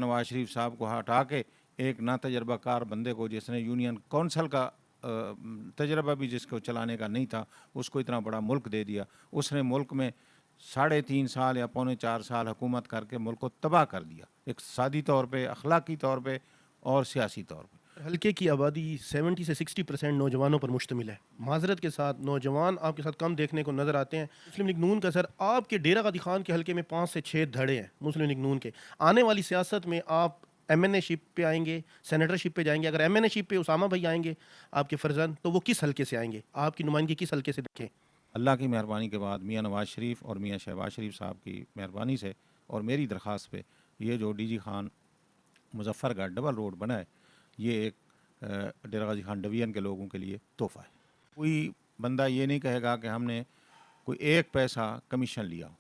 नवाज शरीफ साहब को हटा के एक ना तजर्बाकार बंदे को, जिसने यूनियन कौंसल का तजर्बा भी जिसको चलाने का नहीं था, उसको इतना बड़ा मुल्क दे दिया। उसने मुल्क में 3.5 साल या 4.25 साल हुकूमत करके मुल्क को तबाह कर दिया, इक़्तिसादी तौर पे, अखलाकी तौर पे और सियासी तौर पे। हल्के की आबादी 70 से 60% नौजवानों पर मुश्तमिल है। माजरत के साथ नौजवान आपके साथ कम देखने को नज़र आते हैं। मुस्लिम लीग नून का सर, आपके डेरा गाजी खान के हल्के में 5 से 6 धड़े हैं मुस्लिम लीग नून के। आने वाली सियासत में आप एमएनए शिप पे आएंगे, सेनेटरशिप पे जाएंगे। अगर एमएनए शिप पे उसामा भाई आएंगे आपके फर्जंद, तो वो किस हल्के से आएंगे? आपकी नुमाइंदगी किस हल्के से देखें? अल्लाह की मेहरबानी के बाद मियाँ नवाज़ शरीफ और मियाँ शहबाज शरीफ साहब की मेहरबानी से और मेरी दरख्वास्त पे ये जो DG Khan Muzaffargarh double road बना है, ये एक डेरा गाजी खान डिवीज़न के लोगों के लिए तोहफ़ा है। कोई बंदा ये नहीं कहेगा कि हमने कोई एक पैसा कमीशन लिया हो।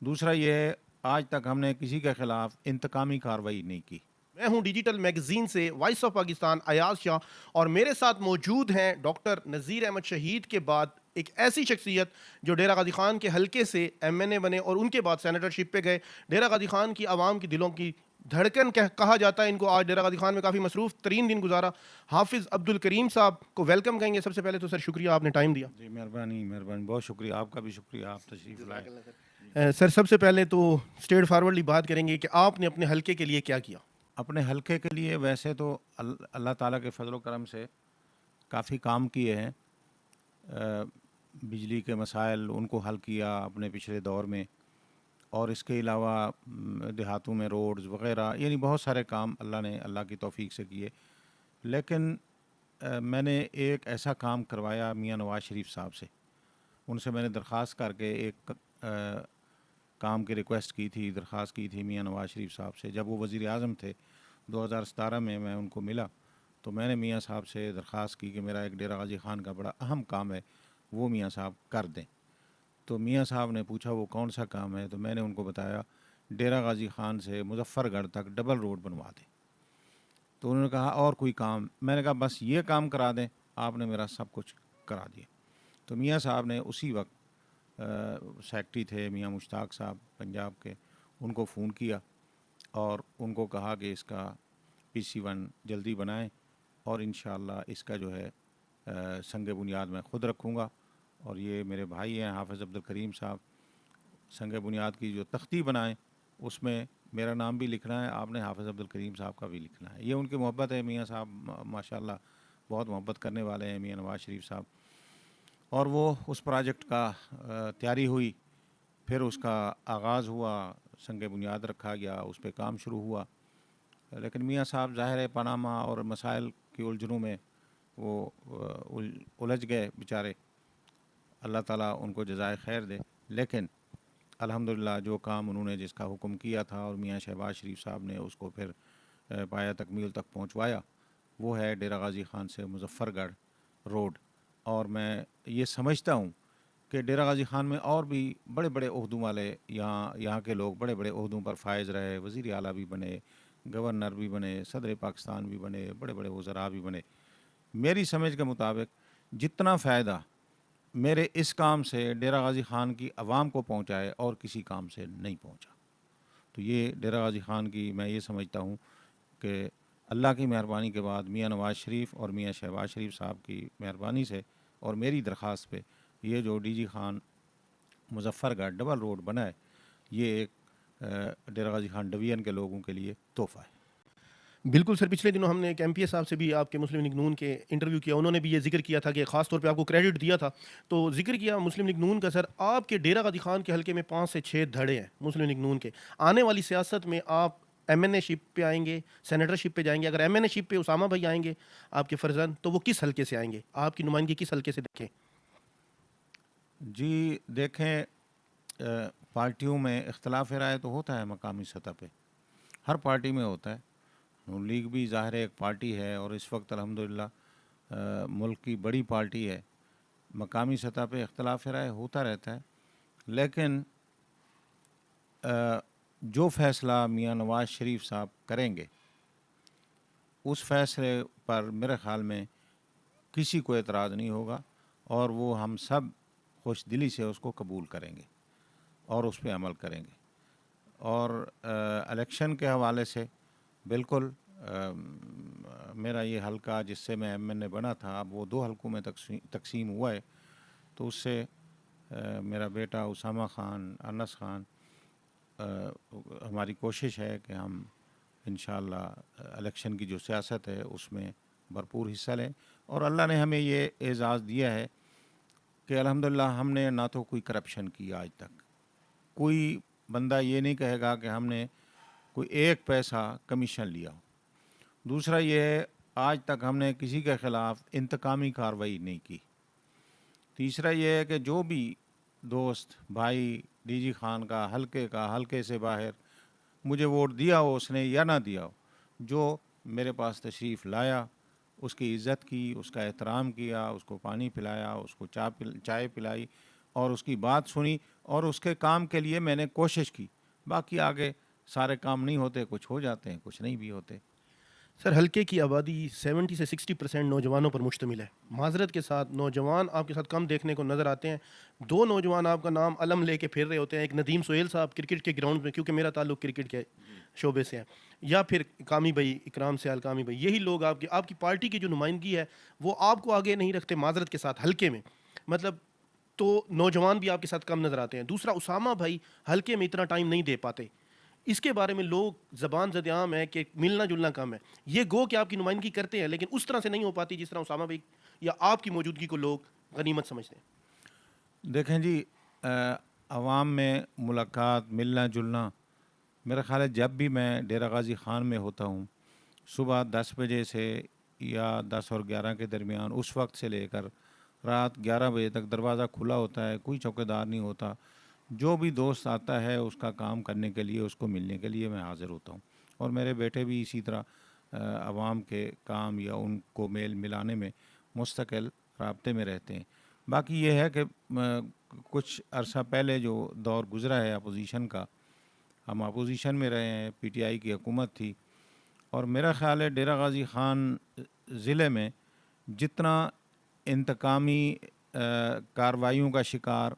दूसरा ये है, आज तक हमने किसी के ख़िलाफ़ इंतकामी कार्रवाई नहीं की। मैं हूं डिजिटल मैगजीन से वॉइस ऑफ पाकिस्तान अयाज शाह, और मेरे साथ मौजूद हैं डॉक्टर नज़ीर अहमद शहीद के बाद एक ऐसी शख्सियत जो डेरा गाजी खान के हल्के से एमएनए बने और उनके बाद सेनेटरशिप पे गए। डेरा गाजी खान की आवाम की दिलों की धड़कन कहा जाता है इनको। आज डेरा गाजी खान में काफ़ी मसरूफ़ तरीन दिन गुजारा। हाफिज़ अब्दुल करीम साहब को वेलकम कहेंगे। सबसे पहले तो सर शुक्रिया, आपने टाइम दिया। जी मेहरबानी मेहरबानी, बहुत शुक्रिया, आपका भी शुक्रिया, आप तशरीफ़ लाए। सर, सबसे पहले तो स्ट्रेट फॉरवर्डली बात करेंगे कि आपने अपने हल्के के लिए क्या किया? अपने हल्के के लिए वैसे तो अल्लाह ताला के फजल करम से काफ़ी काम किए हैं। बिजली के मसाइल उनको हल किया अपने पिछले दौर में, और इसके अलावा देहातों में रोड्स वग़ैरह, यानी बहुत सारे काम अल्लाह ने अल्लाह की तौफ़ीक से किए। लेकिन मैंने एक ऐसा काम करवाया मियाँ नवाज़ शरीफ साहब से। उनसे मैंने दरख्वास्त करके एक काम की रिक्वेस्ट की थी, दरख्वास्त की थी मियाँ नवाज़ शरीफ साहब से। जब वो वज़ीर आज़म थे 2017 में, मैं उनको मिला तो मैंने मियाँ साहब से दरख्वास्त की कि मेरा एक डेरा गाजी खान का बड़ा अहम काम है, वो मियाँ साहब कर दें। तो मियाँ साहब ने पूछा वो कौन सा काम है, तो मैंने उनको बताया डेरा गाजी खान से मुजफ्फरगढ़ तक डबल रोड बनवा दें। तो उन्होंने कहा और कोई काम? मैंने कहा बस ये काम करा दें, आपने मेरा सब कुछ करा दिया। तो मियाँ साहब ने उसी वक्त सेक्रेटरी थे मियाँ मुश्ताक साहब पंजाब के, उनको फ़ोन किया और उनको कहा कि इसका PC1 जल्दी बनाएं और इंशाअल्लाह इसका जो है संग बुनियाद मैं ख़ुद रखूँगा। और ये मेरे भाई हैं हाफिज़ अब्दुल करीम साहब, संग बुनियाद की जो तख्ती बनाएं उसमें मेरा नाम भी लिखना है, आपने हाफिज़ अब्दुल करीम साहब का भी लिखना है। ये उनकी मोहब्बत है। मियाँ साहब माशाल्लाह बहुत मोहब्बत करने वाले हैं मियाँ नवाज़ शरीफ साहब। और वो उस प्रोजेक्ट का तैयारी हुई, फिर उसका आगाज़ हुआ, संग बुनियाद रखा गया, उस पर काम शुरू हुआ। लेकिन मियाँ साहब ज़ाहिर है पनामा और मसाइल की उलझनों में वो उलझ गए बेचारे, अल्लाह ताला उनको जज़ाए खैर दे। लेकिन अल्हम्दुलिल्लाह जो काम उन्होंने जिसका हुक्म किया था और मियाँ शहबाज शरीफ साहब ने उसको फिर पाया तकमील तक पहुँचवाया, वो है डेरा गाजी खान से मुजफ्फरगढ़ रोड। और मैं ये समझता हूँ कि डेरा गाजी खान में और भी बड़े बड़े ओहदों वाले यहाँ के लोग बड़े बड़े ओहदों पर फायज़ रहे, वज़ीर आला भी बने, गवर्नर भी बने, सदर पाकिस्तान भी बने, बड़े बड़े वज़रा भी बने। मेरी समझ के मुताबिक जितना फ़ायदा मेरे इस काम से डेरा गाजी खान की आवाम को पहुँचा है और किसी काम से नहीं पहुँचा। तो ये डेरा गाजी खान की मैं ये समझता हूँ कि अल्लाह की मेहरबानी के बाद मियाँ नवाज़ शरीफ और मियाँ शहबाज शरीफ साहब की मेहरबानी से और मेरी दरख्वास्त पे ये जो DG Khan Muzaffargarh double road बना है, ये एक डेरा गाजी खान डिवीज़न के लोगों के लिए तोहफ़ा है। बिल्कुल सर, पिछले दिनों हमने एक एमपीए साहब से भी आपके मुस्लिम लीग नून के इंटरव्यू किया। उन्होंने भी ये जिक्र किया था कि ख़ास तौर पे आपको क्रेडिट दिया था। तो जिक्र किया मुस्लिम लीग नून का। सर, आपके डेरा गाजी खान के हल्के में 5 से 6 धड़े हैं मुस्लिम लीग नून के। आने वाली सियासत में आप एमएनए शिप पे आएंगे, सेनेटरशिप पे जाएंगे। अगर एमएनए शिप पे उसामा भाई आएंगे आपके फर्जंद, तो वो किस हल्के से आएंगे? आपकी नुमाइंदगी किस हल्के से देखें? जी देखें, पार्टियों में इख्तलाफ राय तो होता है मकामी सतह पे, हर पार्टी में होता है। नून लीग भी ज़ाहिर है एक पार्टी है और इस वक्त अल्हम्दुलिल्लाह मुल्क की बड़ी पार्टी है। मकामी सतह पे इख्तलाफ राय होता रहता है, लेकिन जो फ़ैसला मियाँ नवाज़ शरीफ साहब करेंगे उस फ़ैसले पर मेरे ख़्याल में किसी को एतराज़ नहीं होगा और वो हम सब खुश दिली से उसको कबूल करेंगे और उस पर अमल करेंगे। और इलेक्शन के हवाले से बिल्कुल। मेरा ये हलका जिससे मैं एमएनए बना था, अब वो 2 हलकों में तक़सीम हुआ है। तो उससे मेरा बेटा उसामा ख़ान, अनस ख़ान, हमारी कोशिश है कि हम इंशाअल्लाह इलेक्शन की जो सियासत है उसमें भरपूर हिस्सा लें। और अल्लाह ने हमें ये एज़ाज़ दिया है कि अल्हम्दुलिल्लाह हमने ना तो कोई करप्शन की आज तक। कोई बंदा ये नहीं कहेगा कि हमने कोई एक पैसा कमीशन लिया हो। दूसरा ये है, आज तक हमने किसी के ख़िलाफ़ इंतकामी कार्रवाई नहीं की। तीसरा ये है कि जो भी दोस्त भाई डीजी खान का हलके से बाहर मुझे वोट दिया हो उसने या ना दिया हो, जो मेरे पास तशरीफ़ लाया, उसकी इज़्ज़त की, उसका एहतराम किया, उसको पानी पिलाया, उसको चाय पिलाई और उसकी बात सुनी और उसके काम के लिए मैंने कोशिश की। बाकी आगे सारे काम नहीं होते, कुछ हो जाते हैं, कुछ नहीं भी होते। सर, हल्के की आबादी 70 से 60% नौजवानों पर मुश्तमिल है। माज़रत के साथ नौजवान आपके साथ कम देखने को नज़र आते हैं। 2 नौजवान आपका नाम अलम लेके फिर रहे होते हैं। एक नदीम सोहेल साहब क्रिकेट के ग्राउंड में, क्योंकि मेरा ताल्लुक क्रिकेट के शोबे से है, या फिर कामी भाई, इकराम सियाल कामी भाई। यही लोग आपकी आपकी पार्टी की जो नुमाइंदगी है, वो आपको आगे नहीं रखते माज़रत के साथ हल्के में। मतलब तो नौजवान भी आपके साथ कम नज़र आते हैं। दूसरा, उसामा भाई हल्के में इतना टाइम नहीं दे पाते। इसके बारे में लोग ज़बान ज़द-ए-आम है कि मिलना-जुलना कम है। ये गो कि आपकी नुमाइंदगी करते हैं, लेकिन उस तरह से नहीं हो पाती जिस तरह उसामा भाई या आपकी मौजूदगी को लोग गनीमत समझते हैं। देखें जी, अवाम में मुलाकात, मिलना-जुलना, मेरा ख़्याल है जब भी मैं डेरा गाज़ी ख़ान में होता हूँ, सुबह 10 बजे से या 10 और 11 के दरमियान, उस वक्त से लेकर रात 11 बजे तक दरवाज़ा खुला होता है, कोई चौकीदार नहीं होता। जो भी दोस्त आता है उसका काम करने के लिए, उसको मिलने के लिए मैं हाज़िर होता हूँ। और मेरे बेटे भी इसी तरह अवाम के काम या उनको मेल मिलाने में मुस्तकिल राब्ते में रहते हैं। बाकी ये है कि कुछ अरसा पहले जो दौर गुज़रा है अपोज़िशन का, हम अपोज़िशन में रहे हैं, पीटीआई की हुकूमत थी और मेरा ख़्याल है डेरा गाज़ी ख़ान ज़िले में जितना इंतकामी कार्रवाइयों का शिकार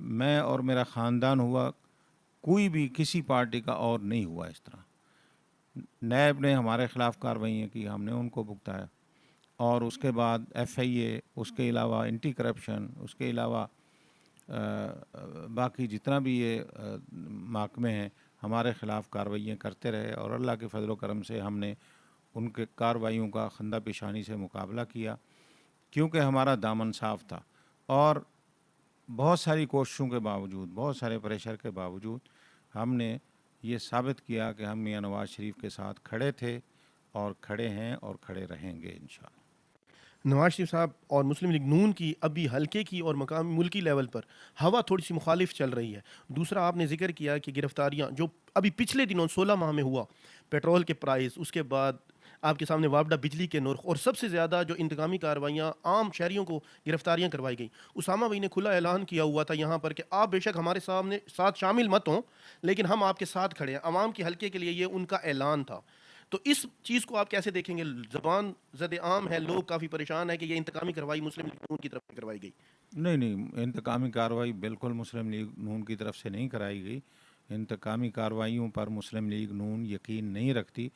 मैं और मेरा ख़ानदान हुआ, कोई भी किसी पार्टी का और नहीं हुआ इस तरह। नैब ने हमारे ख़िलाफ़ कार्रवाइयाँ की, हमने उनको भुगताया और उसके बाद एफआईए, उसके अलावा एंटी करप्शन, उसके अलावा बाकी जितना भी ये महकमे हैं हमारे ख़िलाफ़ कार्रवाइयाँ करते रहे और अल्लाह के फ़ज़ल व करम से हमने उनके कार्रवाइयों का खंदा पेशानी से मुकाबला किया, क्योंकि हमारा दामन साफ़ था। और बहुत सारी कोशिशों के बावजूद, बहुत सारे प्रेशर के बावजूद हमने ये साबित किया कि हम मियां नवाज़ शरीफ के साथ खड़े थे और खड़े हैं और खड़े रहेंगे इंशाअल्लाह। नवाज शरीफ साहब और मुस्लिम लीग नून की अभी हल्के की और मकामी मुल्की लेवल पर हवा थोड़ी सी मुखालिफ चल रही है। दूसरा, आपने जिक्र किया कि गिरफ्तारियां जो अभी पिछले दिनों 16 माह में हुआ, पेट्रोल के प्राइस, उसके बाद आपके सामने वापडा बिजली के नर्ख, और सबसे ज़्यादा जो इंतकामी कार्रवाइयाँ आम शहरियों को गिरफ्तारियां करवाई गई। उसामा भाई ने खुला ऐलान किया हुआ था यहाँ पर कि आप बेशक हमारे सामने साथ शामिल मत हों, लेकिन हम आपके साथ खड़े हैं। अवाम की हल्के के लिए ये उनका ऐलान था। तो इस चीज़ को आप कैसे देखेंगे? ज़बान ज़द-ए-आम है, लोग काफ़ी परेशान हैं कि ये इंतकामी कार्रवाई मुस्लिम लीग नून की तरफ से करवाई गई। नहीं नहीं, इंतकामी कार्रवाई बिल्कुल मुस्लिम लीग नून की तरफ से नहीं कराई गई। इंतकामी कार्रवाइयों पर मुस्लिम लीग नून यकीन नहीं रखती।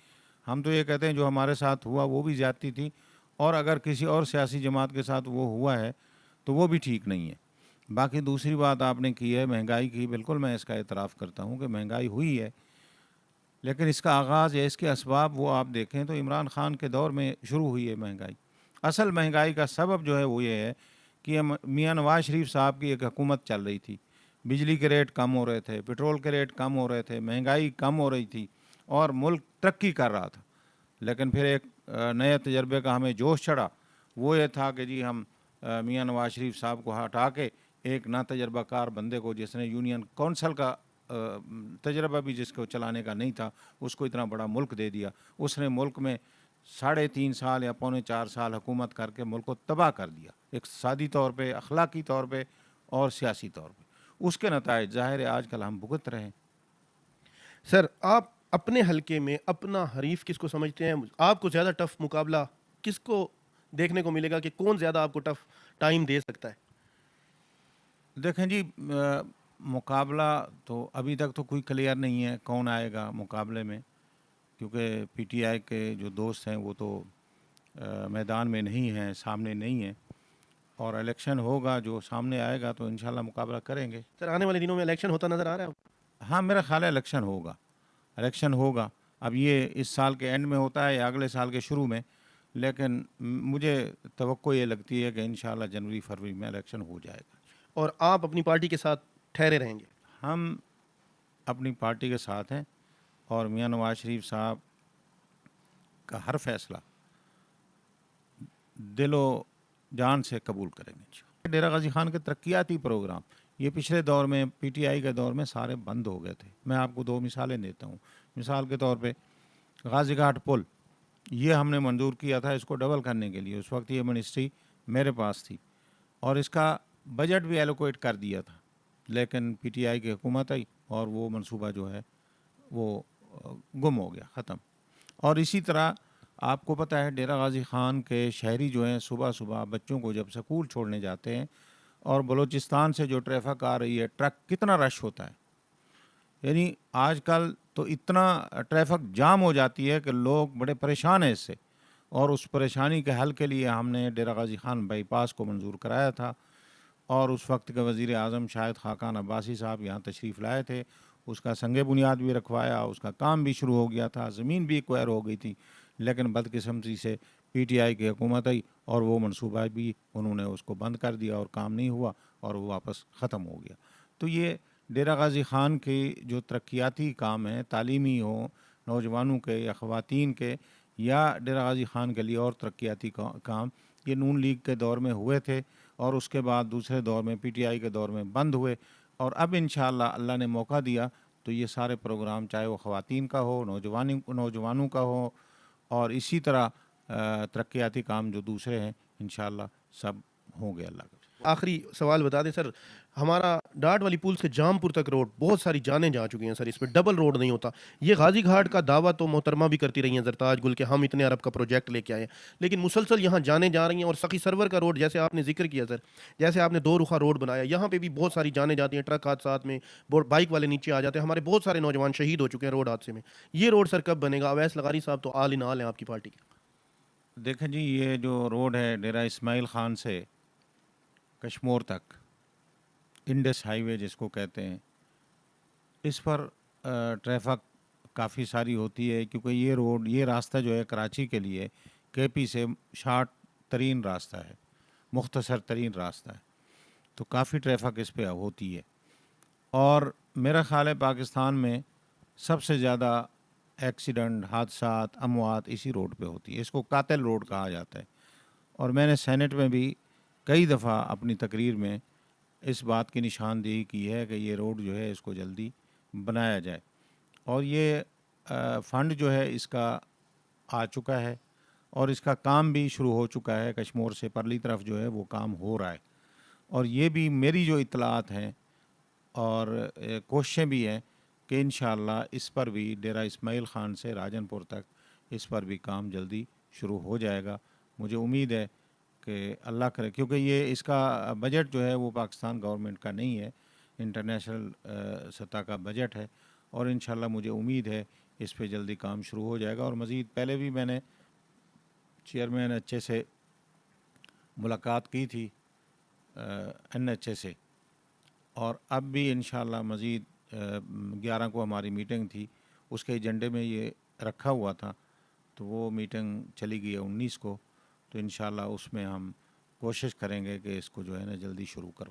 हम तो ये कहते हैं जो हमारे साथ हुआ वो भी ज़्यादती थी और अगर किसी और सियासी जमात के साथ वो हुआ है तो वो भी ठीक नहीं है। बाकी दूसरी बात आपने की है महंगाई की, बिल्कुल मैं इसका एतराफ़ करता हूँ कि महंगाई हुई है, लेकिन इसका आगाज़ या इसके असबाब वो आप देखें तो इमरान ख़ान के दौर में शुरू हुई है महंगाई। असल महंगाई का सबब जो है वो ये है कि मियां नवाज़ शरीफ साहब की एक हुकूमत चल रही थी, बिजली के रेट कम हो रहे थे, पेट्रोल के रेट कम हो रहे थे, महंगाई कम हो रही थी और मुल्क तरक्की कर रहा था। लेकिन फिर एक नए तजर्बे का हमें जोश चढ़ा, वो ये था कि जी हम मियां नवाज़ शरीफ साहब को हटा के एक ना तजर्बाकार बंदे को, जिसने यूनियन कौंसल का तजर्बा भी जिसको चलाने का नहीं था, उसको इतना बड़ा मुल्क दे दिया। उसने मुल्क में 3.5 साल या पौने 4 साल हुकूमत करके मुल्क को तबाह कर दिया, इक़्तिसादी तौर पे, अखलाकी तौर पे और सियासी तौर पे। उसके नताइज ज़ाहिर है आजकल हम भुगत रहे हैं। सर, आप अपने हलके में अपना हरीफ किसको समझते हैं? आपको ज़्यादा टफ मुकाबला किसको देखने को मिलेगा कि कौन ज़्यादा आपको टफ टाइम दे सकता है? देखें जी, मुकाबला तो अभी तक तो कोई क्लियर नहीं है कौन आएगा मुकाबले में, क्योंकि पीटीआई के जो दोस्त हैं वो तो मैदान में नहीं हैं, सामने नहीं हैं, और इलेक्शन होगा, जो सामने आएगा तो इंशाल्लाह मुकाबला करेंगे। सर आने वाले दिनों में इलेक्शन होता नजर आ रहा है आपको? हाँ, मेरा ख्याल है इलेक्शन होगा, इलेक्शन होगा। अब ये इस साल के एंड में होता है या अगले साल के शुरू में, लेकिन मुझे तवक्को ये लगती है कि इंशाल्लाह जनवरी फरवरी में इलेक्शन हो जाएगा। और आप अपनी पार्टी के साथ ठहरे रहेंगे? हम अपनी पार्टी के साथ हैं और मियां नवाज शरीफ साहब का हर फैसला दिलो जान से कबूल करेंगे। डेरा गाजी खान के तरक्याती प्रोग्राम ये पिछले दौर में, पीटीआई के दौर में सारे बंद हो गए थे। मैं आपको 2 मिसालें देता हूँ। मिसाल के तौर पे गाजी घाट पुल ये हमने मंजूर किया था इसको डबल करने के लिए, उस वक्त ये मिनिस्ट्री मेरे पास थी और इसका बजट भी एलोकेट कर दिया था, लेकिन पीटीआई की हुकूमत आई और वो मंसूबा जो है वो गुम हो गया, ख़त्म। और इसी तरह आपको पता है डेरा गाजी खान के शहरी जो हैं सुबह सुबह बच्चों को जब स्कूल छोड़ने जाते हैं और बलूचिस्तान से जो ट्रैफिक आ रही है, ट्रक कितना रश होता है, यानी आजकल तो इतना ट्रैफिक जाम हो जाती है कि लोग बड़े परेशान हैं इससे। और उस परेशानी के हल के लिए हमने डेरा गाजी खान बाईपास को मंजूर कराया था और उस वक्त के वज़ीर आज़म शाहिद खाकान अब्बासी साहब यहाँ तशरीफ़ लाए थे, उसका संगे बुनियाद भी रखवाया, उसका काम भी शुरू हो गया था, ज़मीन भी एक्वायर हो गई थी, लेकिन बदकिस्मती से पीटीआई की हुकूमत आई और वो मनसूबा भी उन्होंने उसको बंद कर दिया और काम नहीं हुआ और वो वापस ख़त्म हो गया। तो ये डेरा गाजी खान के जो तरक्याती काम हैं, तालीमी हो, नौजवानों के या ख़वातीन के, या डेरा गाजी खान के लिए और तरक्याती काम, ये नून लीग के दौर में हुए थे और उसके बाद दूसरे दौर में पीटीआई के दौर में बंद हुए और अब इंशाअल्लाह अल्लाह ने मौका दिया तो ये सारे प्रोग्राम, चाहे वो ख़वातीन का हो, नौजवानों का हो और इसी तरह तरक्याती काम जो दूसरे हैं, इंशाअल्लाह सब होंगे अल्लाह का। आखिरी सवाल बता दें सर, हमारा डाट वाली पुल से जामपुर तक रोड बहुत सारी जानें जा चुकी हैं सर, इस पे डबल रोड नहीं होता। ये गाजी घाट का दावा तो मोहतरमा भी करती रही हैं जरताज गुल के, हम इतने अरब का प्रोजेक्ट लेके आए हैं, लेकिन मुसलसल यहाँ जाने जा रही हैं। और सखी सरवर का रोड जैसे आपने जिक्र किया सर, जैसे आपने 2 रुखा रोड बनाया, यहाँ पे भी बहुत सारी जानें जाती हैं, ट्रक हादसात में बाइक वाले नीचे आ जाते हैं, हमारे बहुत सारे नौजवान शहीद हो चुके हैं रोड हादसे में। ये रोड सर कब बनेगा? अवैस लगारी साहब तो आल इन आल हैं आपकी पार्टी के। देखें जी, ये जो रोड है डेरा इस्माइल ख़ान से कश्मोर तक, इंडस हाईवे जिसको कहते हैं, इस पर ट्रैफिक काफ़ी सारी होती है क्योंकि ये रोड, ये रास्ता जो है कराची के लिए केपी से शार्ट तरीन रास्ता है, मुख्तसर तरीन रास्ता है, तो काफ़ी ट्रैफिक इस पर होती है। और मेरा ख़्याल है पाकिस्तान में सबसे ज़्यादा एक्सीडेंट, हादसात, अमवात इसी रोड पे होती है। इसको कातिल रोड कहा जाता है और मैंने सेनेट में भी कई दफ़ा अपनी तकरीर में इस बात की निशानदेही की है कि ये रोड जो है इसको जल्दी बनाया जाए। और ये फ़ंड जो है इसका आ चुका है और इसका काम भी शुरू हो चुका है। कश्मोर से परली तरफ जो है वो काम हो रहा है और ये भी मेरी जो इत्तलात हैं और कोशिशें भी हैं कि इंशाअल्लाह इस पर भी डेरा इस्माइल ख़ान से राजनपुर तक इस पर भी काम जल्दी शुरू हो जाएगा। मुझे उम्मीद है कि अल्लाह करे, क्योंकि ये इसका बजट जो है वो पाकिस्तान गवर्नमेंट का नहीं है, इंटरनेशनल सतह का बजट है और इंशाअल्लाह मुझे उम्मीद है इस पे जल्दी काम शुरू हो जाएगा। और मज़ीद पहले भी मैंने चेयरमैन एच ए से मुलाकात की थी, NHA से, और अब भी इंशाअल्लाह मज़ीद 11 को हमारी मीटिंग थी, उसके एजेंडे में ये रखा हुआ था, तो वो मीटिंग चली गई है 19 को, तो इंशाअल्लाह उसमें हम कोशिश करेंगे कि इसको जो है ना जल्दी शुरू करवा।